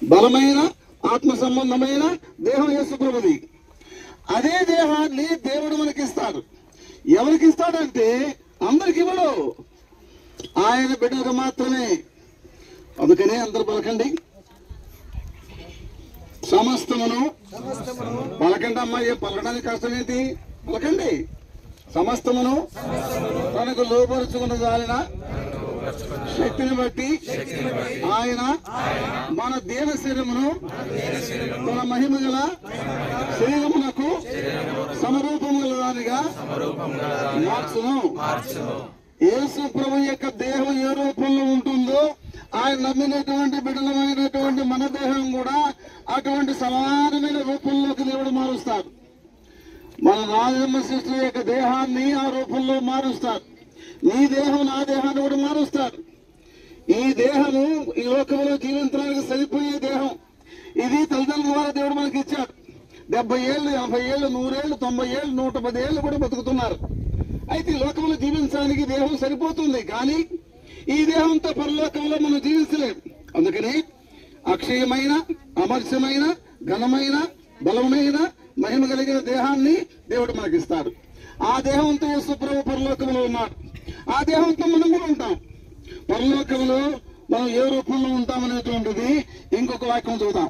బలమైన ఆత్మ సంబంధమైన దేహం యేసు ప్రభుది. అదే దేహాన్ని దేవుడు మనకిస్తాడు. ఎవరికి ఇస్తాడంటే అందరికి ఇవ్వడు, ఆయన బిడ్డలకు మాత్రమే. అందుకనే అందరు పలకండి, సమస్తమును. పలకండి అమ్మాయి, పలకడానికి కష్టం ఏంటి? పలకండి. సమస్తమును తనకు లోపరుచుకున్న జాలిన శక్తిని బట్టి ఆయన మన దేవ శరీరమును తన మహిమ గల శరీరమునకు సమరూపము గల దానిగా మార్చును. యేసు ప్రభు యొక్క దేహం ఏ రూపంలో ఉంటుందో ఆయన నమ్మినటువంటి బిడ్డలమైనటువంటి మన దేహం కూడా అటువంటి సమానమైన రూపంలోకి దేవుడు మారుస్తాడు. మన రాజమ్మ సిస్టర్ యొక్క దేహాన్ని ఆ రూపంలో మారుస్తాడు. నీ దేహం నా దేహాన్ని కూడా మారుస్తాడు. ఈ దేహము ఈ లోకంలో జీవించడానికి సరిపోయే దేహం. ఇది తల్లిదండ్రుల ద్వారా దేవుడు మనకి ఇచ్చాడు. 70 ఏళ్ళు, 80 ఏళ్ళు, 100 ఏళ్ళు, 90 ఏళ్ళు, 110 ఏళ్ళు కూడా బతుకుతున్నారు. అయితే ఈ లోకంలో జీవించడానికి దేహం సరిపోతుంది, కానీ ఈ దేహంతో పరలోకంలో మనం జీవించలేం. అందుకని అక్షయమైన, అమర్షమైన, ఘనమైన, బలమైన, మహిమ కలిగిన దేహాన్ని దేవుడు మనకిస్తాడు. ఆ దేహంతో యేసు ప్రభు పరలోకంలో ఉన్నాడు. ఆ దేహంతో మనం కూడా ఉంటాం. పరలోకంలో మనం ఏ రూపంలో ఉంటామనేటువంటిది ఇంకొక వాక్యం చూద్దాం.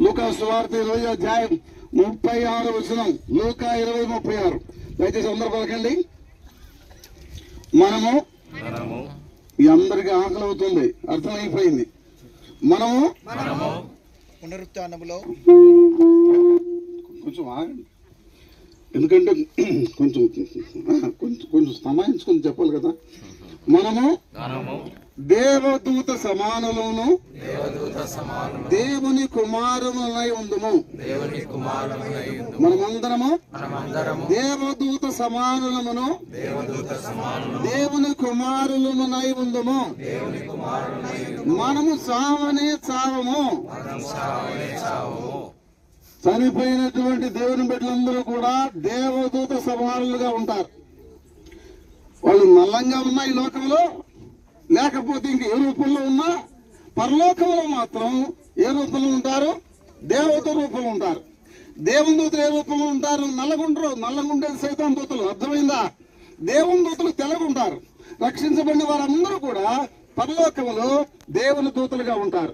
లూకా సువార్త 20వ అధ్యాయం 36వ వచనం. లూకా 20:36. దయచేసి అందరూ పలకండి. మనము, మీ అందరికీ ఆకలి అవుతుంది, అర్థమైపోయింది. మనము పునరుత్థానములో కొంచెం ఆగండి, ఎందుకంటే కొంచెం కొంచెం సమాయించుకొని చెప్పాలి కదా. మనము దేవదూత సమానులను దేవుని కుమారులై ఉందుము. మనమందరము దేవదూత సమానులమును దేవుని కుమారులమునై ఉందుము. మనము చావనే చావము. చనిపోయినటువంటి దేవుని బిడ్డలందరూ కూడా దేవదూత సమానులుగా ఉంటారు. వాళ్ళు నల్లంగా ఉన్నా ఈ లోకంలో, లేకపోతే ఇంక ఏ రూపంలో ఉన్నా, పరలోకంలో మాత్రం ఏ రూపంలో ఉంటారు? దేవదూత రూపంలో ఉంటారు. దేవుని దూతలు ఏ రూపంలో ఉంటారు? నల్లగుంటారు. నల్లగుండేది సైతాన్ దూతలు, అర్థమైందా? దేవుని దూతలు తెల్లగుంటారు. రక్షించబడిన వారందరూ కూడా పరలోకంలో దేవుని దూతలుగా ఉంటారు.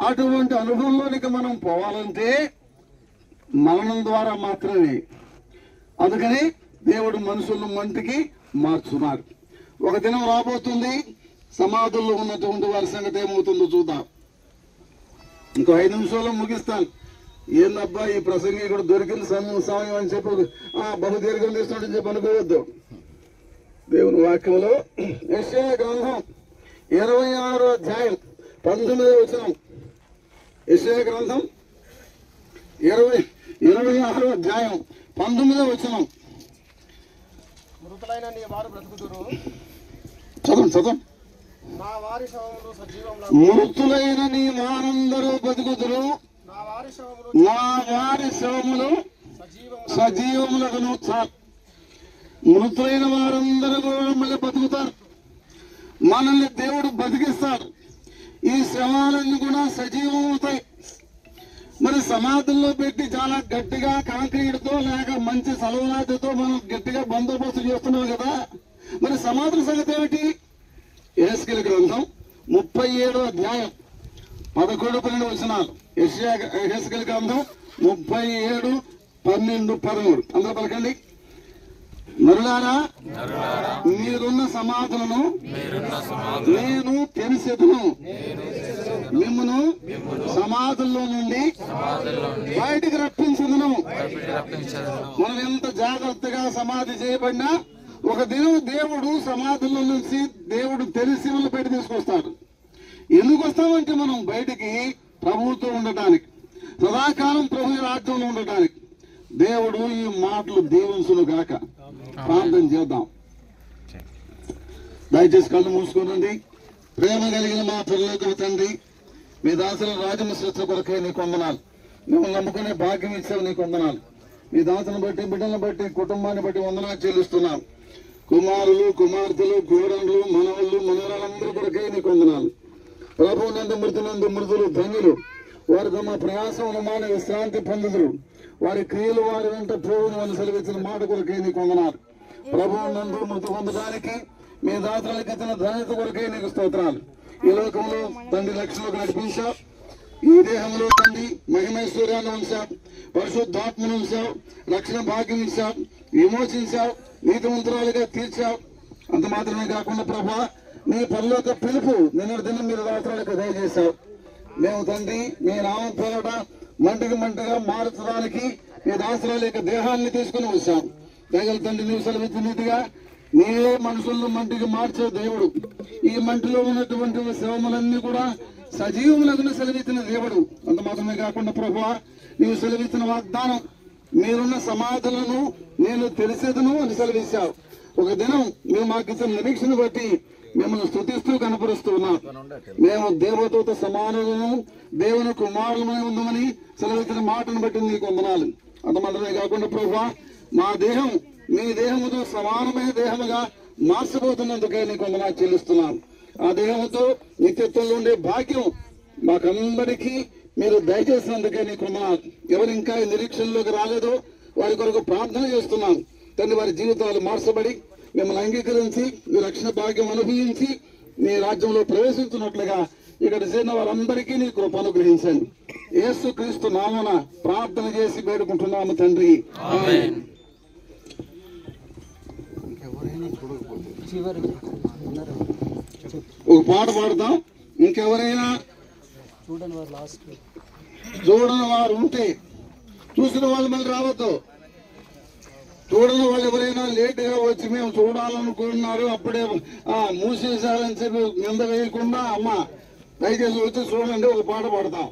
అటువంటి అనుభవంలోనికి మనం పోవాలంటే మరణం ద్వారా మాత్రమే. అందుకని దేవుడు మనుషులను మంటికి మార్చున్నాడు. ఒక దినం రాబోతుంది, సమాధుల్లో ఉన్నటువంటి వారి సంగతి ఏమవుతుందో చూద్దాం. ఇంకో 5 నిమిషాల్లో ముగిస్తాను. ఏందబ్బా ఈ ప్రసంగికుడు దొరికిన సమయం అని చెప్పి బహుదీర్ఘం తీస్తున్నాడని చెప్పి అనుకోవద్దు. దేవుని వాక్యంలో యెషయా గ్రంథం 26వ అధ్యాయం 19వ వచనం. యెషయా గ్రంథం 26వ అధ్యాయం 19వ వచనం. మృతులైన నీ వారు బ్రతుకుదురు, చదవండి. నా వారి శవములు సజీవములు. మృతులైన నీ వారందరూ బతుకుదురు, నా వారి శవములు సజీవములను. మృతులైన వారందరూ కూడా మళ్ళీ బతుకుతారు. మనల్ని దేవుడు బతికిస్తాడు. ఈ శవాలన్నీ కూడా సజీవం అవుతాయి. మరి సమాధుల్లో పెట్టి చాలా గట్టిగా కాంక్రీట్తో లేక మంచి సలవనాథతో మనం గట్టిగా బందోబస్తు చేస్తున్నాం కదా. మరి సమాధుల సంగతి ఏమిటి? యెహెజ్కేలు గ్రంథం 37వ అధ్యాయం 11-12 వచనాలు. యెహెజ్కేలు గ్రంథం 37, 12, 13. అందరూ పలకండి. నరులారా, మీరున్న సమాధులను నేను తెలిసెదను, మిమ్మును సమాధుల్లో నుండి బయటికి రప్పించదును. మనం ఎంత జాగ్రత్తగా సమాధి చేయబడినా ఒక దినం దేవుడు సమాధుల్లో నుంచి దేవుడు తెలిసి బయట తీసుకొస్తాడు. ఎందుకు వస్తామంటే మనం బయటికి ప్రభువుతో ఉండటానికి, సదాకాలం ప్రభు రాజ్యంలో ఉండటానికి. దేవుడు ఈ మాటలు దీవించును గాక. ప్రార్థన చేద్దాం. దయచేసి కళ్ళు మూసుకోనండి. ప్రేమ కలిగిన మా పరలోకపు తండ్రి, మీ దాసుల రాజమ సృష్టి కొరకే నీకు వందనాలు. మిమ్మల్ని నమ్ముకునే భాగ్యం ఇచ్చావు, నీకు వందనాలు. మీ దాసుని బట్టి, బిడ్డలను బట్టి, కుటుంబాన్ని బట్టి వందనాలు చెల్లిస్తున్నాం. కుమారులు, కుమార్తెలు, కోడళ్ళు, మనవళ్ళు, మనవరాలందరూ కొరకే నీకు వందనాలు. ప్రభువు నందు మృతులందు మృతులు ధన్యులు. వారు తమ ప్రయాసమును మాని విశ్రాంతి పొందుదురు. వారి క్రియలు వారి వెంట పోవును అని సెలవిచ్చిన మాట కొరకే నీకు వందనాలు. ప్రభువు నందు మృతి పొందడానికి మీ దాతలకు ఇచ్చిన ధన్యత కొరకే నీకు స్తోత్రాలు. ఈ లోకంలో తండ్రి లక్ష్యంలోకి నడిపించావు. ఈ దేహంలో తండ్రి మహిమేశ్వర్యాన్ని ఉంచావు, పరిశుద్ధాత్మను ఉంచావు, రక్షణ భాగ్యం ఇచ్చావు, విమోచించావు, నీతిమంతురాలుగా తీర్చావు. అంత మాత్రమే కాకుండా ప్రభా నీ పరలోక పిలుపు నిన్నటి దినం మీరు దాతలకు దయచేశావు. మేము తండ్రి మీ నామం పేరట మంటికి మంటగా మార్చడానికి మీ దాసరాల యొక్క దేహాన్ని తీసుకుని వచ్చాం. దయగల తండ్రి నీవు సెలవిచ్చిన రీతిగా నీవే మనుషులను మంటికి మార్చే దేవుడు. ఈ మంటిలో ఉన్నటువంటి శవములన్నీ కూడా సజీవములను సెలవిచ్చిన దేవుడు. అంత మాత్రమే కాకుండా ప్రభువా నీవు సెలవిచ్చిన వాగ్దానం మీరున్న సమాధులను నేను తెలిసేదను అని సెలవిచ్చావు. ఒక దినం మేము మాకు ఇచ్చిన నిరీక్షను బట్టి మిమ్మల్ని స్తుతిస్తూ కనపరుస్తూ ఉన్నాం. మేము దేవదూత సమానులను దేవుని కుమారులమై ఉందామని సెలవిచ్చిన మాటను బట్టి నీకు వందనాలు. అంత మాత్రమే కాకుండా ప్రభువా మా దేహం మీ దేహముతో సమానమైన దేహముగా మార్చబోతున్నందుకే నీకు వందనాలు చెల్లిస్తున్నాను. ఆ దేహంతో నిత్యత్వంలో ఉండే భాగ్యం మాకందరికీ మీరు దయచేసినందుకే నీకు వందనాలు. ఎవరు ఇంకా ఈ నిరీక్షణలోకి రాలేదో వారి కొరకు ప్రార్థన చేస్తున్నాను. తండ్రి వారి జీవితాలు మార్చబడి మిమ్మల్ని అంగీకరించి మీ రక్షణ భాగ్యం అనుభవించి నీ రాజ్యంలో ప్రవేశించినట్లుగా ఇక్కడ చేరిన వారందరికీ నీ కృప అనుగ్రహించండి. యేసు క్రీస్తు నామమున ప్రార్థన చేసి వేడుకుంటున్నాము తండ్రి. ఆమేన్. ఒక పాట పాడతాం. ఇంకెవరైనా చూడని వారు ఉంటే చూసిన వాళ్ళు మళ్ళీ రావద్దు. చూడని వాళ్ళు ఎవరైనా లేట్ గా వచ్చి మేము చూడాలనుకుంటున్నారు అప్పుడే మూసేశారని చెప్పి నింద వేయకుండా అమ్మ దయచేసి వచ్చి చూడండి. ఒక పాట పాడతాం.